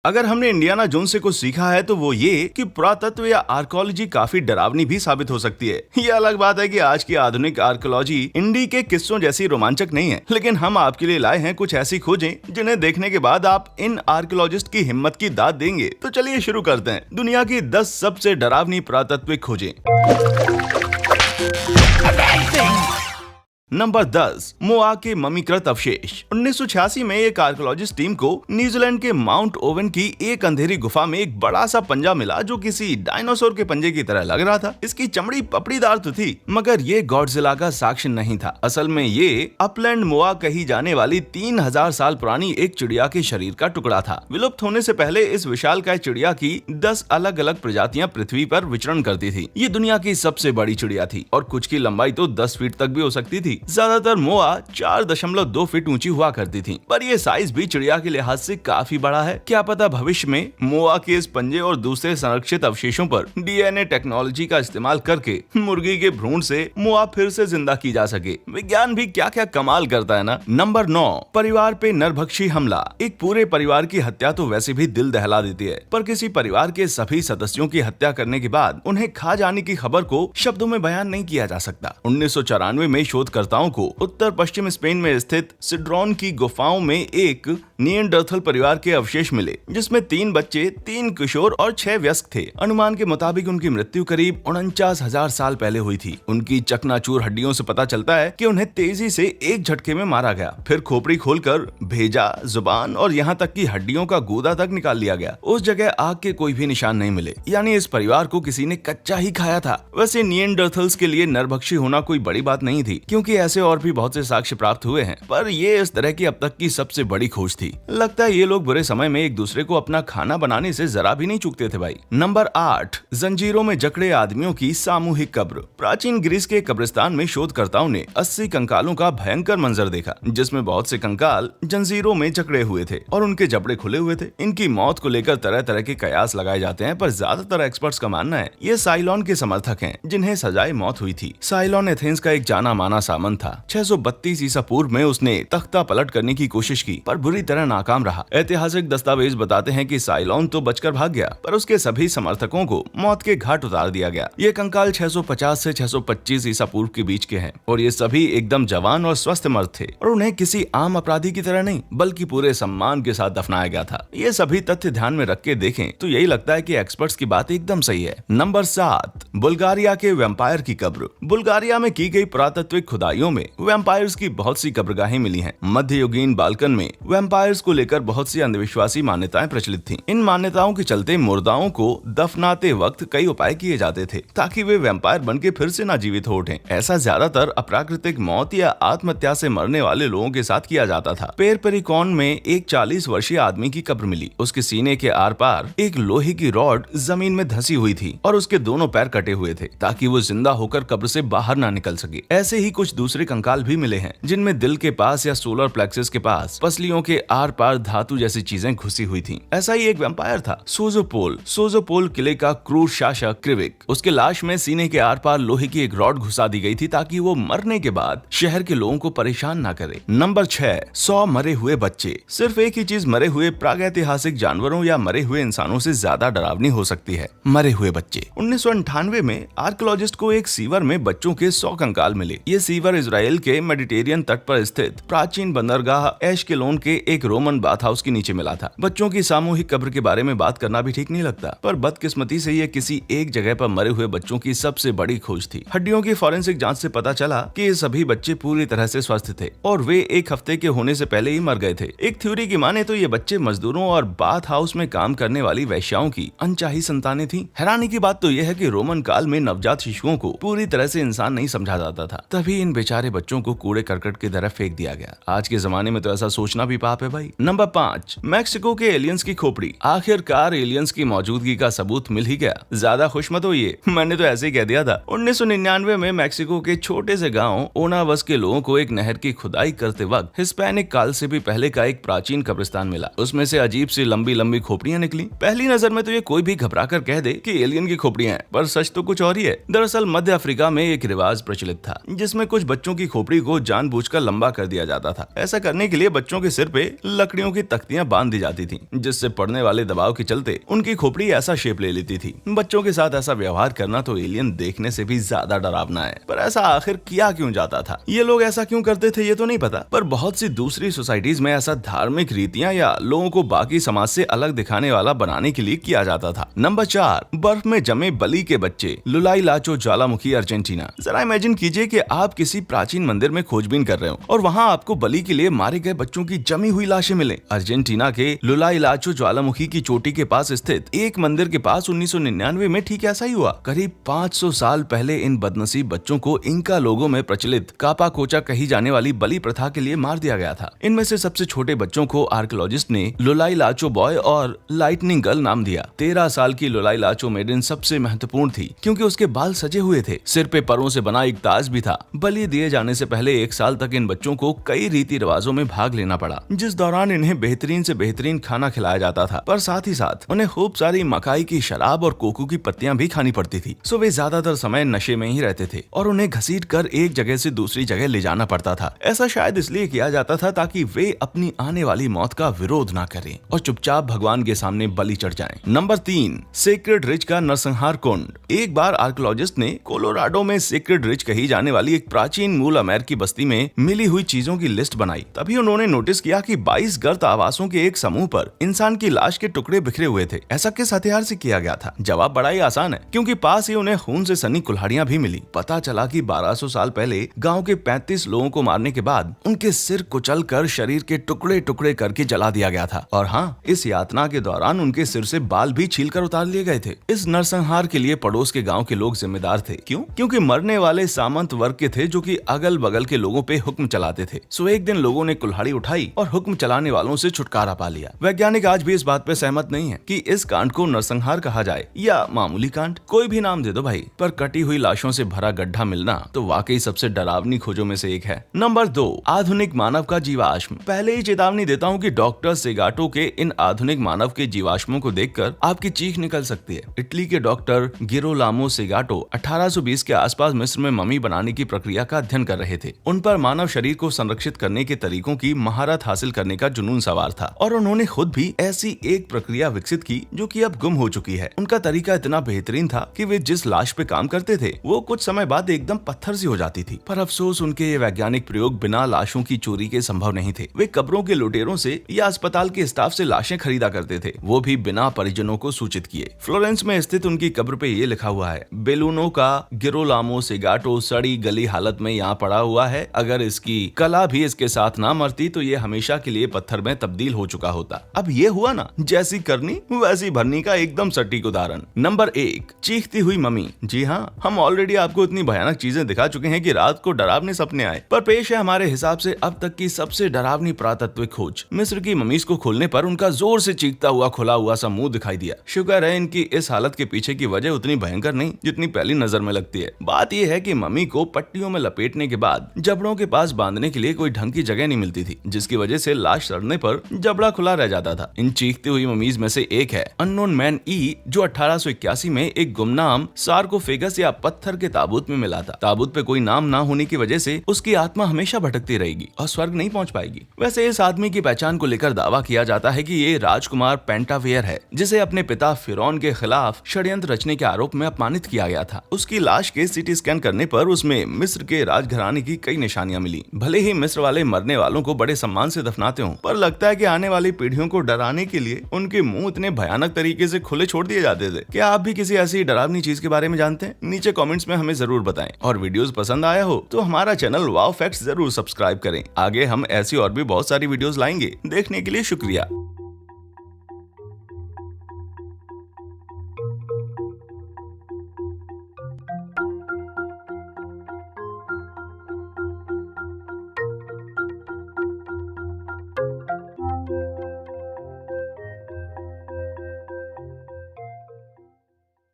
अगर हमने Indiana Jones से कुछ सीखा है तो वो ये कि पुरातत्व या आर्कोलॉजी काफी डरावनी भी साबित हो सकती है। ये अलग बात है कि आज की आधुनिक आर्कोलॉजी इंडी के किस्सों जैसी रोमांचक नहीं है, लेकिन हम आपके लिए लाए हैं कुछ ऐसी खोजें जिन्हें देखने के बाद आप इन आर्कोलॉजिस्ट की हिम्मत की दाद देंगे। तो चलिए शुरू करते हैं दुनिया की 10 सबसे डरावनी पुरातत्विक खोजें। नंबर 10, मोआ के ममीकृत अवशेष। 1986 में एक आर्कोलॉजिस्ट टीम को न्यूजीलैंड के माउंट ओवन की एक अंधेरी गुफा में एक बड़ा सा पंजा मिला जो किसी डायनासोर के पंजे की तरह लग रहा था। इसकी चमड़ी पपड़ीदार तो थी, मगर ये गॉडजिला का साक्ष्य नहीं था। असल में ये अपलैंड मोआ कही जाने वाली 3000 साल पुरानी एक चिड़िया के शरीर का टुकड़ा था। विलुप्त होने से पहले इस विशालकाय चिड़िया की 10 अलग अलग प्रजातियां पृथ्वी पर विचरण करती थी। ये दुनिया की सबसे बड़ी चिड़िया थी और कुछ की लंबाई तो 10 फीट तक भी हो सकती थी। ज्यादातर मोआ 4.2 फीट ऊंची हुआ करती थी, पर ये साइज भी चिड़िया के लिहाज से काफी बड़ा है। क्या पता भविष्य में मोआ के इस पंजे और दूसरे संरक्षित अवशेषों पर डीएनए टेक्नोलॉजी का इस्तेमाल करके मुर्गी के भ्रूण से मोआ फिर से जिंदा की जा सके। विज्ञान भी क्या क्या कमाल करता है ना। नंबर 9, परिवार पे नरभक्षी हमला। एक पूरे परिवार की हत्या तो वैसे भी दिल दहला देती है, पर किसी परिवार के सभी सदस्यों की हत्या करने के बाद उन्हें खा जाने की खबर को शब्दों में बयान नहीं किया जा सकता। 1994 में शोधकर्ताओं को उत्तर पश्चिम स्पेन में स्थित सिड्रोन की गुफाओं में एक निएंडरथल परिवार के अवशेष मिले, जिसमें 3 बच्चे, 3 किशोर और 6 वयस्क थे। अनुमान के मुताबिक उनकी मृत्यु करीब 49,000 साल पहले हुई थी। उनकी चकनाचूर हड्डियों से पता चलता है कि उन्हें तेजी से एक झटके में मारा गया, फिर खोपड़ी खोलकर भेजा, जुबान और यहाँ तक कि हड्डियों का गूदा तक निकाल लिया गया। उस जगह आग के कोई भी निशान नहीं मिले, यानी इस परिवार को किसी ने कच्चा ही खाया था। वैसे निएंडरथल्स के लिए नरभक्षी होना कोई बड़ी बात नहीं थी, क्योंकि ऐसे और भी बहुत से साक्ष्य प्राप्त हुए हैं, पर ये इस तरह की अब तक की सबसे बड़ी खोज थी। लगता है ये लोग बुरे समय में एक दूसरे को अपना खाना बनाने से जरा भी नहीं चूकते थे भाई। नंबर 8, जंजीरों में जकड़े आदमियों की सामूहिक कब्र। प्राचीन ग्रीस के कब्रिस्तान में शोधकर्ताओं ने 80 कंकालों का भयंकर मंजर देखा, जिसमें बहुत से कंकाल जंजीरों में जकड़े हुए थे और उनके जबड़े खुले हुए थे। इनकी मौत को लेकर तरह तरह के कयास लगाए जाते हैं, पर ज्यादातर एक्सपर्ट्स का मानना है ये साइलोन के समर्थक हैं, जिन्हें सजाए मौत हुई थी। साइलोन एथेंस का एक जाना माना सामंत था। 632 ईसा पूर्व में उसने तख्ता पलट करने की कोशिश की, पर बुरी तरह नाकाम रहा। ऐतिहासिक दस्तावेज बताते हैं कि साइलोन तो बचकर भाग गया, पर उसके सभी समर्थकों को मौत के घाट उतार दिया गया। ये कंकाल 650 से 625 ईसा पूर्व के बीच के हैं और ये सभी एकदम जवान और स्वस्थ मर्द थे और उन्हें किसी आम अपराधी की तरह नहीं बल्कि पूरे सम्मान के साथ दफनाया गया था। ये सभी तथ्य ध्यान में रख के देखें तो यही लगता है कि एक्सपर्ट्स की बात एकदम सही है। नंबर 7, बुल्गारिया के वैम्पायर की कब्र। बुल्गारिया में की गई पुरातत्विक खुदाइयों में वैम्पायर्स की बहुत सी कब्रगाहें मिली हैं। मध्ययुगीन बाल्कन में वैम्पायर्स को लेकर बहुत सी अंधविश्वासी मान्यताएं प्रचलित थीं। इन मान्यताओं के चलते मुर्दाओं को दफनाते वक्त कई उपाय किए जाते थे ताकि वे वैम्पायर बनके फिर से ना जीवित हो उठें। ऐसा ज्यादातर अप्राकृतिक मौत या आत्महत्या से मरने वाले लोगों के साथ किया जाता था। पेरपेरिकॉन में एक 40 वर्षीय आदमी की कब्र मिली। उसके सीने के आर पार एक लोहे की रॉड जमीन में धंसी हुई थी और उसके दोनों पैर कटे हुए थे ताकि वो जिंदा होकर कब्र से बाहर ना निकल सके। ऐसे ही कुछ दूसरे कंकाल भी मिले हैं जिनमें दिल के पास या सोलर प्लेक्सस के पास पसलियों के आर पार धातु जैसी चीजें घुसी हुई थीं। ऐसा ही एक वैम्पायर था सोजोपोल किले का क्रूर शासक क्रिविक। उसके लाश में सीने के आर पार लोहे की एक रॉड घुसा दी गई थी ताकि वो मरने के बाद शहर के लोगों को परेशान ना करे। नंबर 6, 100 मरे हुए बच्चे। सिर्फ एक ही चीज मरे हुए प्रागैतिहासिक जानवरों या मरे हुए इंसानों से ज्यादा डरावनी हो सकती है, मरे हुए बच्चे। 1998 में आर्कियोलॉजिस्ट को एक सीवर में बच्चों के 100 कंकाल मिले। ये सीवर इजराइल के मेडिटेरियन तट पर स्थित प्राचीन बंदरगाह एशकेलोन के एक रोमन बाथ हाउस के नीचे मिला था। बच्चों की सामूहिक कब्र के बारे में बात करना भी ठीक नहीं लगता, पर बदकिस्मती से ये किसी एक जगह पर मरे हुए बच्चों की सबसे बड़ी खोज थी। हड्डियों की फॉरेंसिक जांच से पता चला कि ये सभी बच्चे पूरी तरह से स्वस्थ थे और वे एक हफ्ते के होने से पहले ही मर गए थे। एक थ्योरी की माने तो ये बच्चे मजदूरों और बाथ हाउस में काम करने वाली वैश्याओं की अनचाही संतानें थीं। हैरानी की बात तो यह है कि रोमन काल में नवजात शिशुओं को पूरी तरह से इंसान नहीं समझा जाता था, तभी इन बेचारे बच्चों को कूड़े करकट की तरफ फेंक दिया गया। आज के जमाने में तो ऐसा सोचना भी पाप है भाई। नंबर 5, मैक्सिको के एलियंस की खोपड़ी। आखिरकार एलियंस की मौजूदगी का सबूत मिल ही गया। ज्यादा खुश मत होइए, मैंने तो ऐसे ही कह दिया था। 1999 में मैक्सिको के छोटे से गांव ओनावस के लोगों को एक नहर की खुदाई करते वक्त हिस्पैनिक काल से भी पहले का एक प्राचीन कब्रिस्तान मिला। उसमें से अजीब सी लंबी लंबी खोपड़ियां निकली। पहली नजर में तो ये कोई भी घबरा कर कह दे कि एलियन की खोपड़ियां हैं, पर सच तो कुछ और ही है। दरअसल मध्य अफ्रीका में एक रिवाज प्रचलित था जिसमें कुछ बच्चों की खोपड़ी को जानबूझकर लंबा कर दिया जाता था। ऐसा करने के लिए बच्चों के सिर पे लकड़ियों की तख्तियां बांध दी जाती थी, जिससे पड़ने वाले दबाव के चलते उनकी खोपड़ी ऐसा शेप ले लेती थी। बच्चों के साथ ऐसा व्यवहार करना तो एलियन देखने से भी ज्यादा डरावना है, पर ऐसा आखिर किया क्यों जाता था? ये लोग ऐसा क्यों करते थे ये तो नहीं पता, पर बहुत सी दूसरी सोसाइटीज में ऐसा धार्मिक रीतियां या लोगों को बाकी समाज से अलग दिखाने वाला बनाने के लिए किया जाता था। नंबर 4, बर्फ में जमे बलि के बच्चे, लुलाई लाचो ज्वालामुखी, अर्जेंटीना। जरा इमेजिन कीजिए कि आप किसी प्राचीन मंदिर में खोजबीन कर रहे हो और वहाँ आपको बलि के लिए मारे गए बच्चों की जमी हुई लाशें मिले। अर्जेंटीना के लुलाई लाचो ज्वालामुखी की चोटी के पास स्थित एक मंदिर के पास 1999 में ठीक ऐसा ही हुआ। करीब 500 साल पहले इन बदनसीब बच्चों को इंका लोगों में प्रचलित कापा कोचा कही जाने वाली बलि प्रथा के लिए मार दिया गया था। इनमें से सबसे छोटे बच्चों को आर्कियोलॉजिस्ट ने लुलाई लाचो बॉय और लाइटनिंग गर्ल नाम दिया। 13 साल की लुलाई लाचो मेडन सबसे महत्वपूर्ण थी क्योंकि उसके बाल सजे हुए थे, सिर पे परों से बना एक ताज भी था। बलि दिए जाने से पहले 1 साल तक इन बच्चों को कई रीति रिवाजों में भाग लेना पड़ा, जिस दौरान इन्हें बेहतरीन से बेहतरीन खाना खिलाया जाता था, पर साथ ही साथ उन्हें खूब सारी मकाई की शराब और कोको की पत्तियां भी खानी पड़ती थी। सो वे ज्यादातर समय नशे में ही रहते थे और उन्हें घसीट कर एक जगह से दूसरी जगह ले जाना पड़ता था। ऐसा शायद इसलिए किया जाता था ताकि वे अपनी आने वाली मौत का विरोध ना करें और चुपचाप भगवान के सामने बलि चढ़ जाएं। नंबर 3, सेक्रेड रिज का नरसंहार कुंड। एक बार आर्कियोलॉजिस्ट ने कोलोराडो में सेक्रेड रिज कही जाने वाली एक प्राचीन मूल अमेरिकी बस्ती में मिली हुई चीजों की लिस्ट बनाई। तभी उन्होंने नोटिस किया कि 22 गर्त आवासों के एक समूह पर इंसान की लाश के टुकड़े बिखरे हुए थे। ऐसा किस हथियार से किया गया था? जवाब बड़ा ही आसान है, क्योंकि पास ही उन्हें खून से सनी कुल्हाड़ियां भी मिली। पता चला कि 1200 साल पहले गांव के 35 लोगों को मारने के बाद उनके सिर कुचलकर शरीर के टुकड़े टुकड़े करके जला दिया गया था और हाँ, इस यातना के दौरान उनके सिर से बाल भी छीलकर उतार लिए गए थे। इस नरसंहार के लिए पड़ोस के गांव के लोग जिम्मेदार थे। क्यों? क्योंकि मरने वाले सामंत वर्ग के थे जो कि अगल बगल के लोगों पे हुक्म चलाते थे। सो एक दिन लोगों ने कुल्हाड़ी उठाई और हुक्म चलाने वालों से छुटकारा पा लिया। वैज्ञानिक आज भी इस बात पे सहमत नहीं है कि इस कांड को नरसंहार कहा जाए या मामूली कांड। कोई भी नाम दे दो भाई, पर कटी हुई लाशों से भरा गड्ढा मिलना तो वाकई सबसे डरावनी खोजों में से एक है। नंबर 2, आधुनिक मानव का जीवाश्म। पहले ही चेतावनी देता हूँ कि डॉक्टर सेगाटो के इन आधुनिक मानव के जीवाश्मों को देखकर आपकी चीख निकल सकती है। इटली के डॉक्टर गिरोलामो सेगाटो 1820 के आसपास मिस्र में मम्मी बनाने की प्रक्रिया का अध्ययन कर रहे थे। उन पर मानव शरीर को संरक्षित करने के तरीकों की महारत हासिल करने का जुनून सवार था और उन्होंने खुद भी ऐसी एक प्रक्रिया विकसित की जो कि अब गुम हो चुकी है। उनका तरीका इतना बेहतरीन था कि वे जिस लाश पे काम करते थे वो कुछ समय बाद एकदम पत्थर सी हो जाती थी। पर अफसोस उनके ये वैज्ञानिक प्रयोग बिना लाशों की चोरी के संभव नहीं थे। वे कब्रों के लुटेरों से या अस्पताल के स्टाफ से लाशें खरीदा करते थे, वो भी बिना परिजनों को सूचित किए। फ्लोरेंस में स्थित उनकी कब्र पे ये लिखा हुआ है, बेलूनो का गिरोलामो सेगाटो सड़ी गली हालत में यहाँ पड़ा हुआ है। अगर इसकी कला भी इसके साथ ना मरती तो ये हमेशा के लिए पत्थर में तब्दील हो चुका होता। अब ये हुआ ना, जैसी करनी वैसी भरनी का एकदम सटीक उदाहरण। नंबर 1, चीखती हुई मम्मी। जी हाँ, हम ऑलरेडी आपको इतनी भयानक चीजें दिखा चुके हैं कि रात को डरावने सपने आए, पर पेश है हमारे हिसाब से अब तक की सबसे डरावनी पुरातत्विक खोज। मिस्र की मम्मीज को खोलने पर उनका जोर से चीखता हुआ खुला हुआ सा मुंह दिखाई दिया। शुक्र है इनकी इस हालत के पीछे की वजह उतनी भयंकर नहीं जितनी पहली नजर में लगती है। बात यह है कि मम्मी को पट्टियों में लपेटने के बाद जबड़ों के पास बांधने के लिए कोई ढंग की जगह नहीं मिलती थी, जिसकी वजह से लाश सड़ने पर जबड़ा खुला रह जाता था। इन चीखती हुई मम्मीज में से एक है अननोन मैन ई, जो 1881 में एक गुमनाम सार्कोफेगस या पत्थर के ताबूत में मिला था। ताबूत पे कोई नाम ना होने की वजह से उसकी आत्मा हमेशा भटकती रहेगी और स्वर्ग नहीं पहुंच पाएगी। वैसे इस आदमी की पहचान को लेकर दावा किया जाता है कि ये राजकुमार पेंटावेयर है, जिसे अपने पिता फिरौन के खिलाफ षड्यंत्र रचने के आरोप में अपमानित किया गया था। उसकी लाश के सीटी स्कैन करने पर उसमें मिस्र के राजघराने की कई निशानियां मिली। भले ही मिस्र वाले मरने वालों को बड़े सम्मान से दफनाते हों, पर लगता है कि आने वाली पीढ़ियों को डराने के लिए उनके मुंह इतने भयानक तरीके से खुले छोड़ दिए जाते थे। क्या आप भी किसी ऐसी डरावनी चीज के बारे में जानते हैं? नीचे कमेंट्स में हमें जरूर बताएं। और वीडियोस पसंद आया हो तो हमारा चैनल वाव फैक्ट्स जरूर सब्सक्राइब करें। आगे हम ऐसी और भी बहुत सारी वीडियोस लाएंगे। देखने के लिए शुक्रिया।